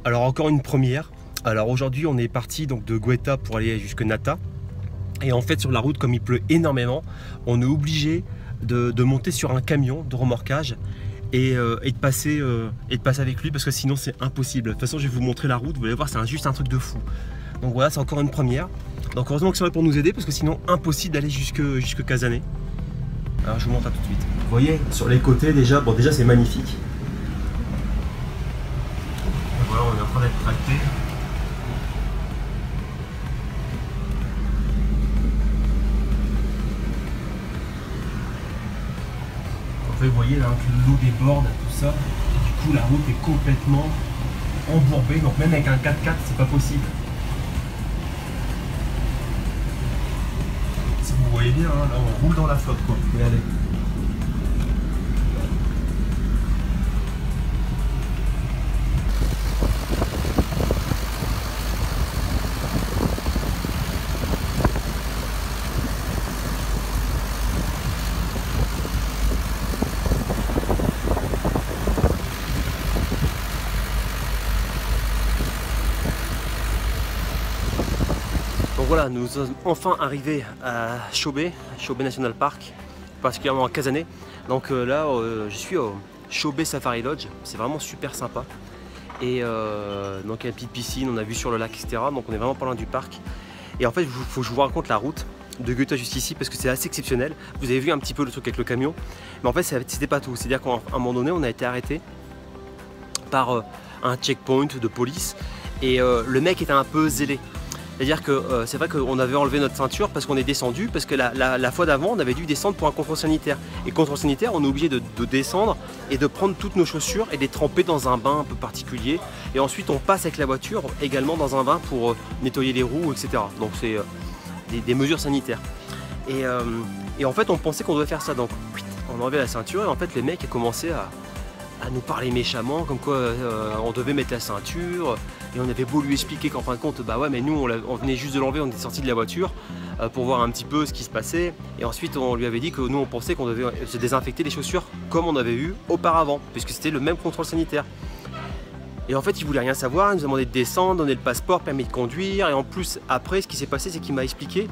Alors encore une première. Alors aujourd'hui on est parti donc de Guetta pour aller jusque Nata. Et en fait sur la route, comme il pleut énormément, on est obligé de monter sur un camion de remorquage et de passer avec lui, parce que sinon c'est impossible. De toute façon je vais vous montrer la route, vous allez voir, c'est juste un truc de fou. Donc voilà, c'est encore une première. Donc heureusement que c'est vrai pour nous aider, parce que sinon impossible d'aller jusque Casanet. Alors je vous montre tout de suite. Vous voyez sur les côtés déjà, bon déjà c'est magnifique. Et voilà, on est en train d'être tracté. En fait, vous voyez là, l'eau déborde, tout ça. Et du coup la route est complètement embourbée, donc même avec un 4x4 c'est pas possible. Si vous voyez bien, hein, là on roule dans la flotte quoi. Regardez. Donc voilà, nous sommes enfin arrivés à Chauvet National Park, particulièrement à Casanet. Donc là, je suis au Chauvet Safari Lodge, c'est vraiment super sympa. Et donc il y a une petite piscine, on a vu sur le lac, etc. Donc on est vraiment pas loin du parc. Et en fait, il faut que je vous raconte la route de Guetta jusqu'ici, parce que c'est assez exceptionnel. Vous avez vu un petit peu le truc avec le camion, mais en fait c'était pas tout. C'est-à-dire qu'à un moment donné, on a été arrêté par un checkpoint de police, et le mec était un peu zélé. C'est-à-dire que c'est vrai qu'on avait enlevé notre ceinture parce qu'on est descendu, parce que la fois d'avant on avait dû descendre pour un contrôle sanitaire. Et contrôle sanitaire, on est obligé de descendre et de prendre toutes nos chaussures et de les tremper dans un bain un peu particulier. Et ensuite on passe avec la voiture également dans un bain pour nettoyer les roues, etc. Donc c'est des mesures sanitaires. Et en fait on pensait qu'on devait faire ça, donc on enlevait la ceinture, et en fait les mecs ont commencé à nous parler méchamment, comme quoi on devait mettre la ceinture, et on avait beau lui expliquer qu'en fin de compte, bah ouais, mais nous on venait juste de l'enlever, on était sorti de la voiture pour voir un petit peu ce qui se passait, et ensuite on lui avait dit que nous on pensait qu'on devait se désinfecter les chaussures comme on avait eu auparavant, puisque c'était le même contrôle sanitaire. Et en fait il voulait rien savoir, il nous a demandé de descendre, donner le passeport, permis de conduire, et en plus après ce qui s'est passé, c'est qu'il m'a expliqué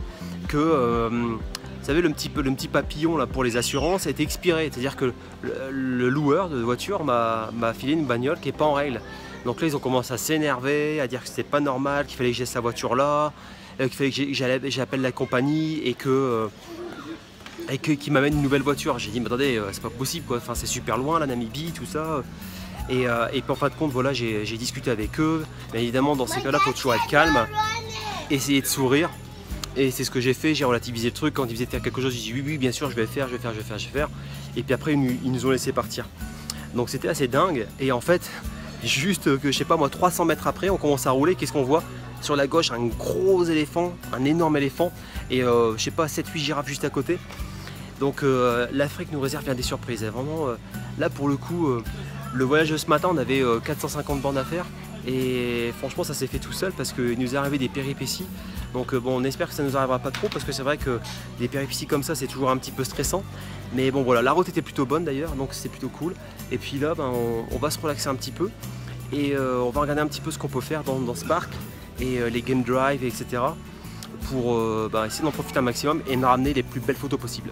que vous savez, le petit papillon là pour les assurances a été expiré, c'est-à-dire que le loueur de voiture m'a filé une bagnole qui n'est pas en règle. Donc là ils ont commencé à s'énerver, à dire que c'était pas normal, qu'il fallait que j'ai sa voiture là, qu'il fallait que j'appelle la compagnie et qu'ils m'amènent une nouvelle voiture. J'ai dit mais attendez, c'est pas possible quoi, enfin c'est super loin la Namibie, tout ça. Et puis en fin de compte voilà, j'ai discuté avec eux. Bien évidemment dans ces cas-là il faut toujours être calme, essayer de sourire. Et c'est ce que j'ai fait, j'ai relativisé le truc. Quand ils faisaient faire quelque chose, j'ai dit oui, oui, bien sûr, je vais faire. Et puis après, ils nous ont laissé partir. Donc c'était assez dingue. Et en fait, juste que je sais pas moi, 300 mètres après, on commence à rouler. Qu'est-ce qu'on voit? Sur la gauche, un gros éléphant, un énorme éléphant. Et je sais pas, 7-8 girafes juste à côté. Donc l'Afrique nous réserve bien des surprises. Et vraiment, là pour le coup, le voyage de ce matin, on avait 450 bornes à faire. Et franchement ça s'est fait tout seul parce qu'il nous est arrivé des péripéties. Donc bon, on espère que ça nous arrivera pas trop, parce que c'est vrai que des péripéties comme ça c'est toujours un petit peu stressant. Mais bon voilà, la route était plutôt bonne d'ailleurs, donc c'est plutôt cool. Et puis là ben, on va se relaxer un petit peu. Et on va regarder un petit peu ce qu'on peut faire dans ce parc. Et les game drive, etc. Pour essayer d'en profiter un maximum et de ramener les plus belles photos possibles.